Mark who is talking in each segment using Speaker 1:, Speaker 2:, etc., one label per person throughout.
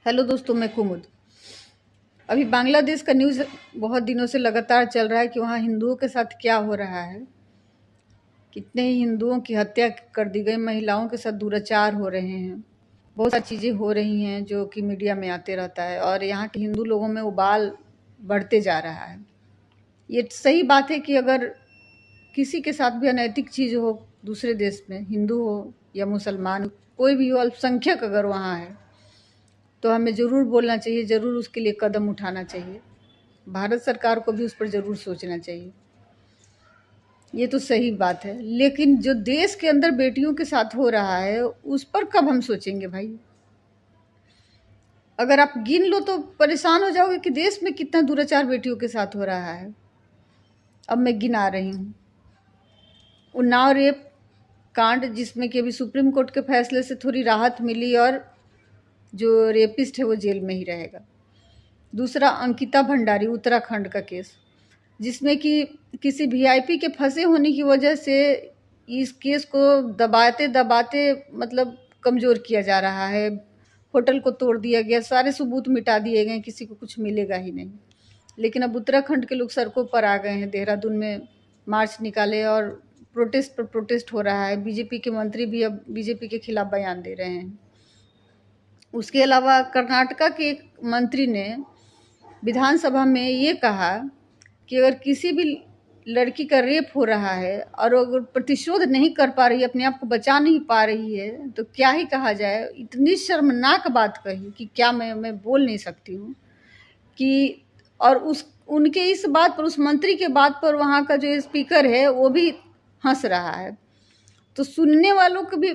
Speaker 1: Hello दोस्तों, मैं कुमुद। अभी बांग्लादेश का न्यूज़ बहुत दिनों से लगातार चल रहा है कि वहाँ हिंदुओं के साथ क्या हो रहा है। कितने ही हिंदुओं की हत्या कर दी गई, महिलाओं के साथ दुराचार हो रहे हैं, बहुत सारी चीज़ें हो रही हैं जो कि मीडिया में आते रहता है और यहाँ के हिंदू लोगों में उबाल बढ़ते जा रहा है। ये सही बात है कि अगर किसी के साथ भी अनैतिक चीज़ हो दूसरे देश में, हिंदू हो या मुसलमान, कोई भी हो, अल्पसंख्यक अगर वहाँ है तो हमें ज़रूर बोलना चाहिए, ज़रूर उसके लिए कदम उठाना चाहिए। भारत सरकार को भी उस पर ज़रूर सोचना चाहिए। ये तो सही बात है, लेकिन जो देश के अंदर बेटियों के साथ हो रहा है उस पर कब हम सोचेंगे भाई। अगर आप गिन लो तो परेशान हो जाओगे कि देश में कितना दुराचार बेटियों के साथ हो रहा है। अब मैं गिना रही हूँ। उन्नाव रेप कांड, जिसमें कि अभी सुप्रीम कोर्ट के फैसले से थोड़ी राहत मिली और जो रेपिस्ट है वो जेल में ही रहेगा। दूसरा, अंकिता भंडारी उत्तराखंड का केस, जिसमें कि किसी वीआईपी के फंसे होने की वजह से इस केस को दबाते दबाते मतलब कमज़ोर किया जा रहा है। होटल को तोड़ दिया गया, सारे सबूत मिटा दिए गए, किसी को कुछ मिलेगा ही नहीं। लेकिन अब उत्तराखंड के लोग सड़कों पर आ गए हैं, देहरादून में मार्च निकाले और प्रोटेस्ट पर प्रोटेस्ट हो रहा है। बीजेपी के मंत्री भी अब बीजेपी के खिलाफ बयान दे रहे हैं। उसके अलावा कर्नाटका के एक मंत्री ने विधानसभा में ये कहा कि अगर किसी भी लड़की का रेप हो रहा है और अगर प्रतिशोध नहीं कर पा रही है, अपने आप को बचा नहीं पा रही है, तो क्या ही कहा जाए। इतनी शर्मनाक बात कही कि क्या मैं बोल नहीं सकती हूँ कि। और उनके इस बात पर, उस मंत्री के बात पर वहाँ का जो स्पीकर है वो भी हंस रहा है। तो सुनने वालों को भी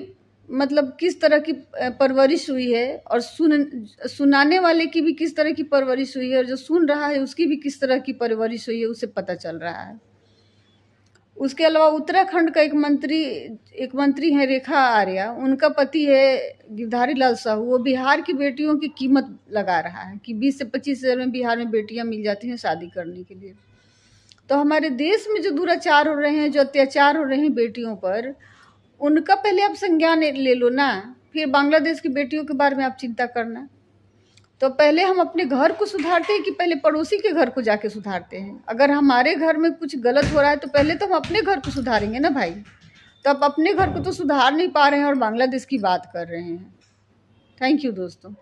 Speaker 1: मतलब किस तरह की परवरिश हुई है और सुनाने वाले की भी किस तरह की परवरिश हुई है और जो सुन रहा है उसकी भी किस तरह की परवरिश हुई है, उससे पता चल रहा है। उसके अलावा उत्तराखंड का एक मंत्री है रेखा आर्या, उनका पति है गिरधारी लाल साहू। वो बिहार की बेटियों की कीमत लगा रहा है कि 20 से 25 हज़ार में बिहार में बेटियां मिल जाती हैं शादी करने के लिए। तो हमारे देश में जो दुराचार हो रहे हैं, जो अत्याचार हो रहे हैं बेटियों पर, उनका पहले आप संज्ञान ले लो ना, फिर बांग्लादेश की बेटियों के बारे में आप चिंता करना। तो पहले हम अपने घर को सुधारते हैं कि पहले पड़ोसी के घर को जाके सुधारते हैं। अगर हमारे घर में कुछ गलत हो रहा है तो पहले तो हम अपने घर को सुधारेंगे ना भाई। तो आप अपने घर को तो सुधार नहीं पा रहे हैं और बांग्लादेश की बात कर रहे हैं। थैंक यू दोस्तों।